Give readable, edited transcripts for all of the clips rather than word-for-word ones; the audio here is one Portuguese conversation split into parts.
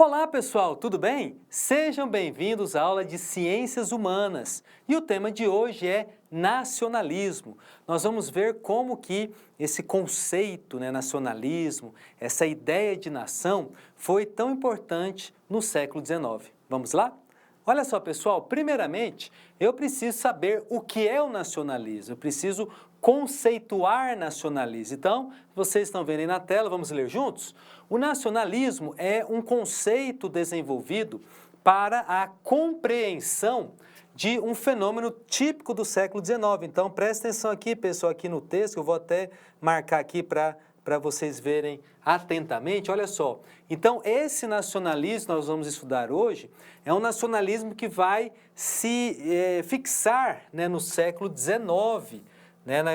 Olá pessoal, tudo bem? Sejam bem-vindos à aula de Ciências Humanas e o tema de hoje é nacionalismo. Nós vamos ver como que esse conceito, nacionalismo, essa ideia de nação foi tão importante no século XIX. Vamos lá? Olha só pessoal, primeiramente eu preciso saber o que é o nacionalismo, eu preciso conceituar nacionalismo. Então, vocês estão vendo aí na tela, vamos ler juntos? O nacionalismo é um conceito desenvolvido para a compreensão de um fenômeno típico do século XIX. Então, presta atenção aqui, pessoal, aqui no texto, eu vou até marcar aqui para vocês verem atentamente. Olha só, então esse nacionalismo que nós vamos estudar hoje é um nacionalismo que vai se fixar no século XIX,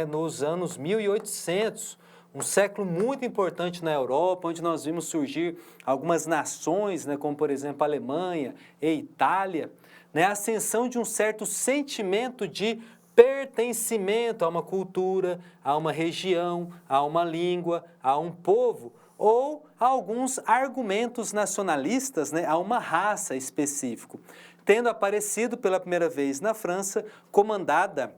nos anos 1800, um século muito importante na Europa, onde nós vimos surgir algumas nações, como por exemplo a Alemanha e Itália, a ascensão de um certo sentimento de pertencimento a uma cultura, a uma região, a uma língua, a um povo, ou a alguns argumentos nacionalistas, a uma raça específica, tendo aparecido pela primeira vez na França, comandada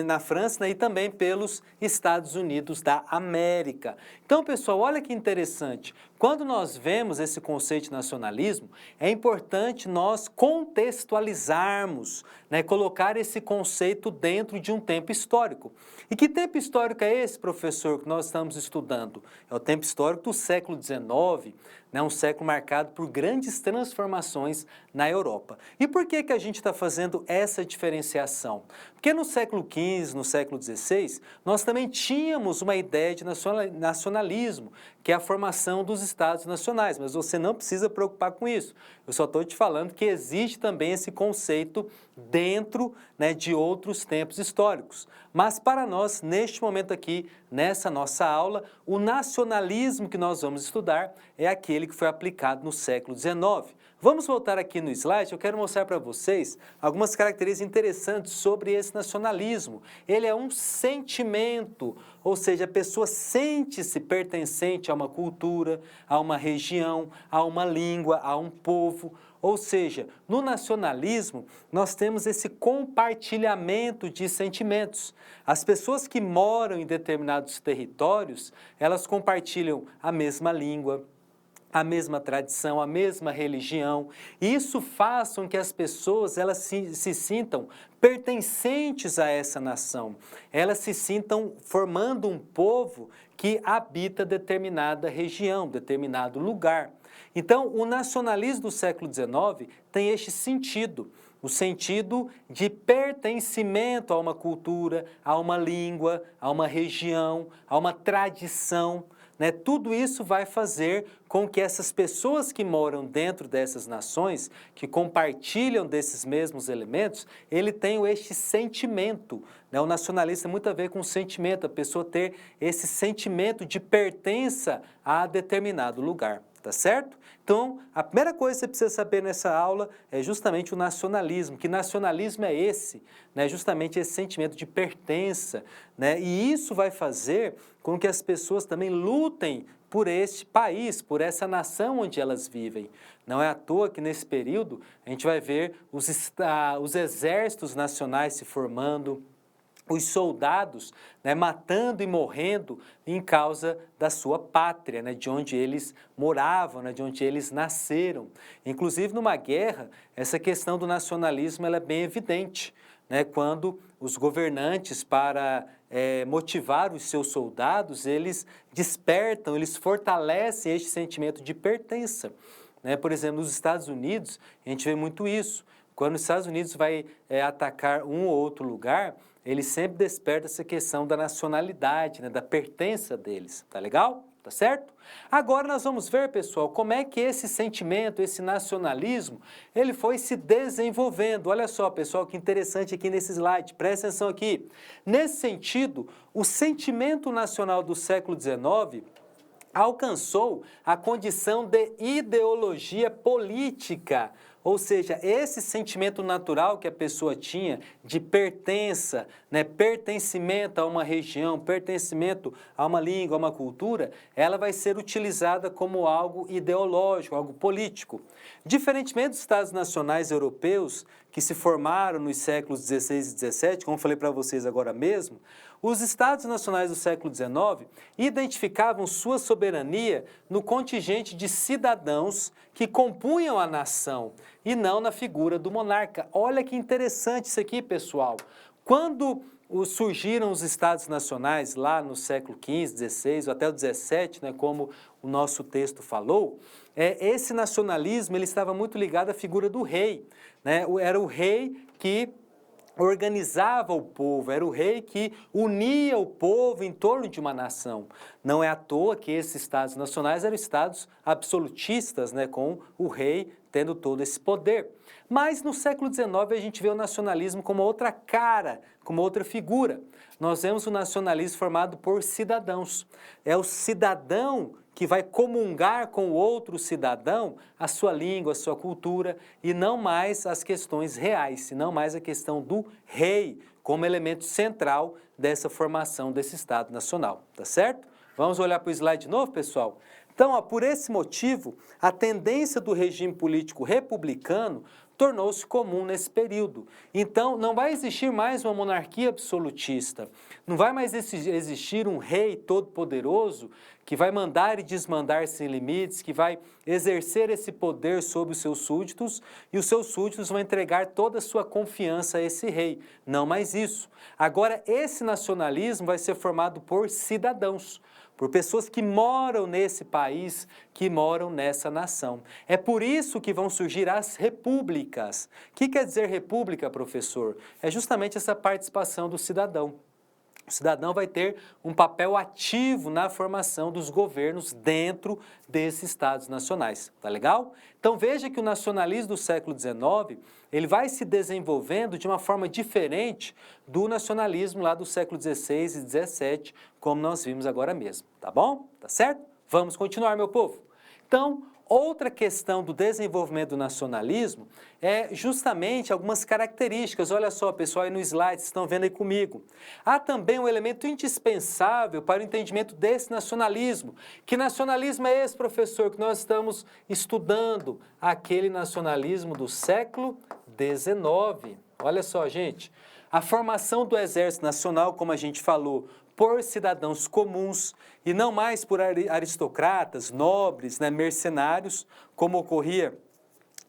na França e também pelos Estados Unidos da América. Então, pessoal, olha que interessante. Quando nós vemos esse conceito de nacionalismo, é importante nós contextualizarmos, colocar esse conceito dentro de um tempo histórico. E que tempo histórico é esse, professor, que nós estamos estudando? É o tempo histórico do século XIX, um século marcado por grandes transformações na Europa. E por que a gente está fazendo essa diferenciação? Porque no século XV, no século XVI, nós também tínhamos uma ideia de nacionalismo, que é a formação dos Estados nacionais, mas você não precisa preocupar com isso. Eu só estou te falando que existe também esse conceito dentro de outros tempos históricos. Mas para nós, neste momento aqui, nessa nossa aula, o nacionalismo que nós vamos estudar é aquele que foi aplicado no século XIX. Vamos voltar aqui no slide, eu quero mostrar para vocês algumas características interessantes sobre esse nacionalismo. Ele é um sentimento, ou seja, a pessoa sente-se pertencente a uma cultura, a uma região, a uma língua, a um povo. Ou seja, no nacionalismo, nós temos esse compartilhamento de sentimentos. As pessoas que moram em determinados territórios, elas compartilham a mesma língua, a mesma tradição, a mesma religião. Isso faz com que as pessoas elas se sintam pertencentes a essa nação. Elas se sintam formando um povo que habita determinada região, determinado lugar. Então, o nacionalismo do século XIX tem este sentido, o sentido de pertencimento a uma cultura, a uma língua, a uma região, a uma tradição. Tudo isso vai fazer com que essas pessoas que moram dentro dessas nações, que compartilham desses mesmos elementos, ele tenham este sentimento. O nacionalista tem muito a ver com o sentimento, a pessoa ter esse sentimento de pertença a determinado lugar. Tá certo? Então, a primeira coisa que você precisa saber nessa aula é justamente o nacionalismo. Que nacionalismo é esse? Justamente esse sentimento de pertença. E isso vai fazer com que as pessoas também lutem por este país, por essa nação onde elas vivem. Não é à toa que nesse período a gente vai ver os exércitos nacionais se formando, os soldados matando e morrendo em causa da sua pátria, de onde eles moravam, de onde eles nasceram. Inclusive, numa guerra, essa questão do nacionalismo ela é bem evidente, quando os governantes, para motivar os seus soldados, eles despertam, eles fortalecem este sentimento de pertença. Por exemplo, nos Estados Unidos, a gente vê muito isso. Quando os Estados Unidos vai atacar um ou outro lugar, ele sempre desperta essa questão da nacionalidade, da pertença deles. Tá legal? Tá certo? Agora nós vamos ver, pessoal, como é que esse sentimento, esse nacionalismo, ele foi se desenvolvendo. Olha só, pessoal, que interessante aqui nesse slide. Presta atenção aqui. Nesse sentido, o sentimento nacional do século XIX alcançou a condição de ideologia política. Ou seja, esse sentimento natural que a pessoa tinha de pertença, né, pertencimento a uma região, pertencimento a uma língua, a uma cultura, ela vai ser utilizada como algo ideológico, algo político. Diferentemente dos Estados nacionais europeus, que se formaram nos séculos XVI e XVII, como falei para vocês agora mesmo, os Estados nacionais do século XIX identificavam sua soberania no contingente de cidadãos que compunham a nação e não na figura do monarca. Olha que interessante isso aqui, pessoal. Quando surgiram os Estados nacionais lá no século XV, XVI ou até o XVII, né, como o nosso texto falou, esse nacionalismo ele estava muito ligado à figura do rei, né? Era o rei que organizava o povo, era o rei que unia o povo em torno de uma nação. Não é à toa que esses estados nacionais eram estados absolutistas, né, com o rei tendo todo esse poder. Mas no século XIX a gente vê o nacionalismo como outra cara, como outra figura. Nós vemos o nacionalismo formado por cidadãos. É o cidadão que vai comungar com o outro cidadão a sua língua, a sua cultura, e não mais as questões reais, e não mais a questão do rei como elemento central dessa formação desse Estado nacional, tá certo? Vamos olhar para o slide de novo, pessoal? Então, ó, por esse motivo, a tendência do regime político republicano tornou-se comum nesse período. Então, não vai existir mais uma monarquia absolutista, não vai mais existir um rei todo-poderoso que vai mandar e desmandar sem limites, que vai exercer esse poder sobre os seus súditos, e os seus súditos vão entregar toda a sua confiança a esse rei. Não mais isso. Agora, esse nacionalismo vai ser formado por cidadãos, por pessoas que moram nesse país, que moram nessa nação. É por isso que vão surgir as repúblicas. O que quer dizer república, professor? É justamente essa participação do cidadão. O cidadão vai ter um papel ativo na formação dos governos dentro desses estados nacionais, tá legal? Então veja que o nacionalismo do século XIX, ele vai se desenvolvendo de uma forma diferente do nacionalismo lá do século XVI e XVII, como nós vimos agora mesmo, tá bom? Tá certo? Vamos continuar, meu povo. Então, outra questão do desenvolvimento do nacionalismo é justamente algumas características. Olha só, pessoal, aí no slide, vocês estão vendo aí comigo. Há também um elemento indispensável para o entendimento desse nacionalismo. Que nacionalismo é esse, professor, que nós estamos estudando? Aquele nacionalismo do século XIX. Olha só, gente, a formação do Exército Nacional, como a gente falou, por cidadãos comuns e não mais por aristocratas, nobres, né, mercenários, como ocorria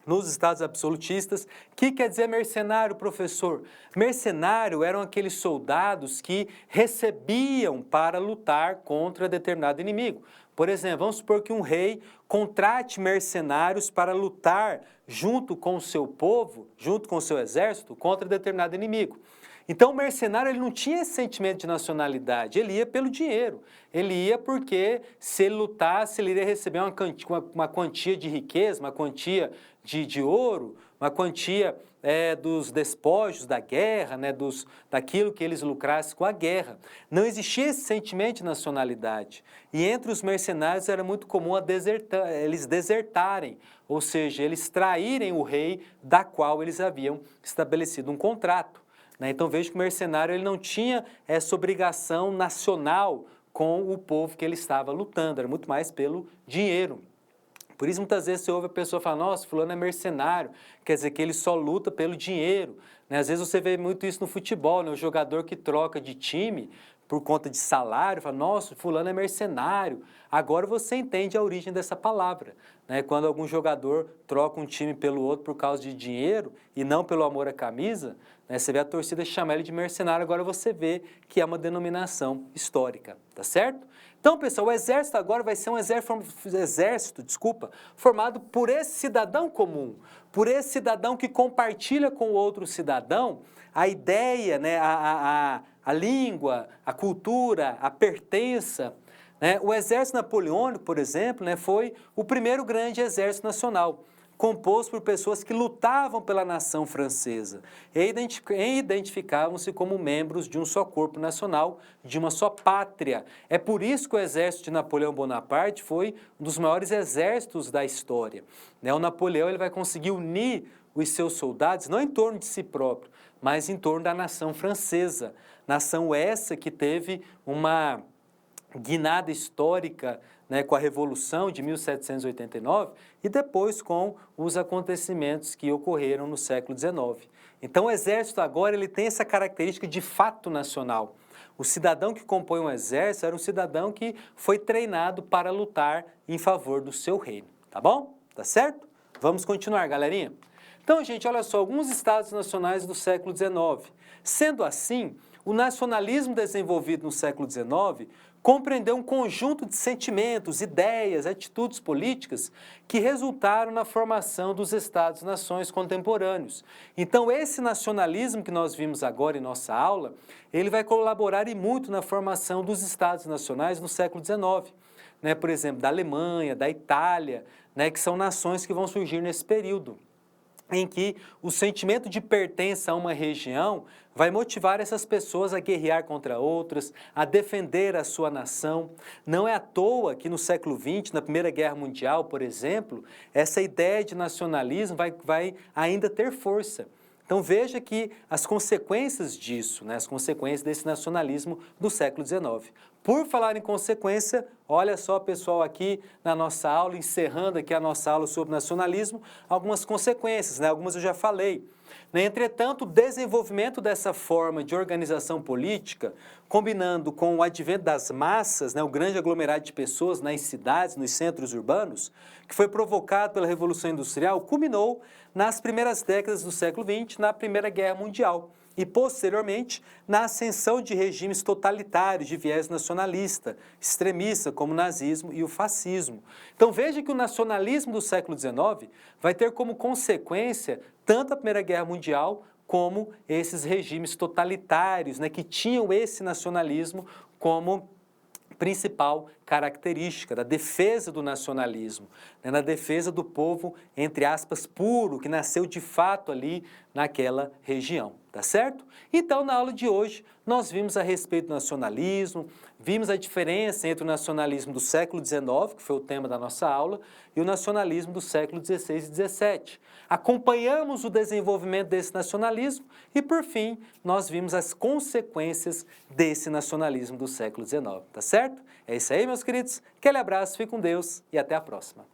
nos estados absolutistas. O que quer dizer mercenário, professor? Mercenário eram aqueles soldados que recebiam para lutar contra determinado inimigo. Por exemplo, vamos supor que um rei contrate mercenários para lutar junto com o seu povo, junto com o seu exército, contra determinado inimigo. Então, o mercenário ele não tinha esse sentimento de nacionalidade, ele ia pelo dinheiro. Ele ia porque, se ele lutasse, ele iria receber uma quantia de riqueza, uma quantia de ouro, uma quantia dos despojos da guerra, né, daquilo que eles lucrassem com a guerra. Não existia esse sentimento de nacionalidade. E entre os mercenários era muito comum eles desertarem, ou seja, eles traírem o rei da qual eles haviam estabelecido um contrato. Então veja que o mercenário ele não tinha essa obrigação nacional com o povo que ele estava lutando, era muito mais pelo dinheiro. Por isso muitas vezes você ouve a pessoa falar, nossa, fulano é mercenário, quer dizer que ele só luta pelo dinheiro. Às vezes você vê muito isso no futebol, o jogador que troca de time por conta de salário, fala, nossa, fulano é mercenário. Agora você entende a origem dessa palavra. Quando algum jogador troca um time pelo outro por causa de dinheiro e não pelo amor à camisa, você vê a torcida chamar ele de mercenário, agora você vê que é uma denominação histórica, tá certo? Então, pessoal, o exército agora vai ser um exército, formado por esse cidadão comum, por esse cidadão que compartilha com o outro cidadão a ideia, a língua, a cultura, a pertença. O exército napoleônico, por exemplo, foi o primeiro grande exército nacional. composto por pessoas que lutavam pela nação francesa e identificavam-se como membros de um só corpo nacional, de uma só pátria. É por isso que o exército de Napoleão Bonaparte foi um dos maiores exércitos da história. O Napoleão ele vai conseguir unir os seus soldados não em torno de si próprio, mas em torno da nação francesa. Nação essa que teve uma guinada histórica, com a Revolução de 1789 e depois com os acontecimentos que ocorreram no século XIX. Então o exército agora ele tem essa característica de fato nacional. O cidadão que compõe um exército era um cidadão que foi treinado para lutar em favor do seu reino, tá bom? Tá certo? Vamos continuar, galerinha? Então, gente, olha só, alguns estados nacionais do século XIX. Sendo assim, o nacionalismo desenvolvido no século XIX compreendeu um conjunto de sentimentos, ideias, atitudes políticas que resultaram na formação dos Estados-nações contemporâneos. Então, esse nacionalismo que nós vimos agora em nossa aula, ele vai colaborar e muito na formação dos Estados nacionais no século XIX. Por exemplo, da Alemanha, da Itália, que são nações que vão surgir nesse período, em que o sentimento de pertença a uma região vai motivar essas pessoas a guerrear contra outras, a defender a sua nação. Não é à toa que no século XX, na Primeira Guerra Mundial, por exemplo, essa ideia de nacionalismo vai ainda ter força. Então veja que as consequências disso, as consequências desse nacionalismo do século XIX. Por falar em consequência, olha só, pessoal, aqui na nossa aula, encerrando aqui a nossa aula sobre nacionalismo, algumas consequências, algumas eu já falei. Entretanto, o desenvolvimento dessa forma de organização política, combinando com o advento das massas, o grande aglomerado de pessoas nas cidades, nos centros urbanos, que foi provocado pela Revolução Industrial, culminou nas primeiras décadas do século XX, na Primeira Guerra Mundial, e, posteriormente, na ascensão de regimes totalitários de viés nacionalista, extremista, como o nazismo e o fascismo. Então, veja que o nacionalismo do século XIX vai ter como consequência tanto a Primeira Guerra Mundial como esses regimes totalitários, que tinham esse nacionalismo como principal característica da defesa do nacionalismo, na defesa do povo, entre aspas, puro, que nasceu de fato ali naquela região, tá certo? Então, na aula de hoje, nós vimos a respeito do nacionalismo, vimos a diferença entre o nacionalismo do século XIX, que foi o tema da nossa aula, e o nacionalismo do século XVI e XVII. Acompanhamos o desenvolvimento desse nacionalismo e, por fim, nós vimos as consequências desse nacionalismo do século XIX, tá certo? É isso aí, meus queridos. Aquele abraço, fique com Deus e até a próxima.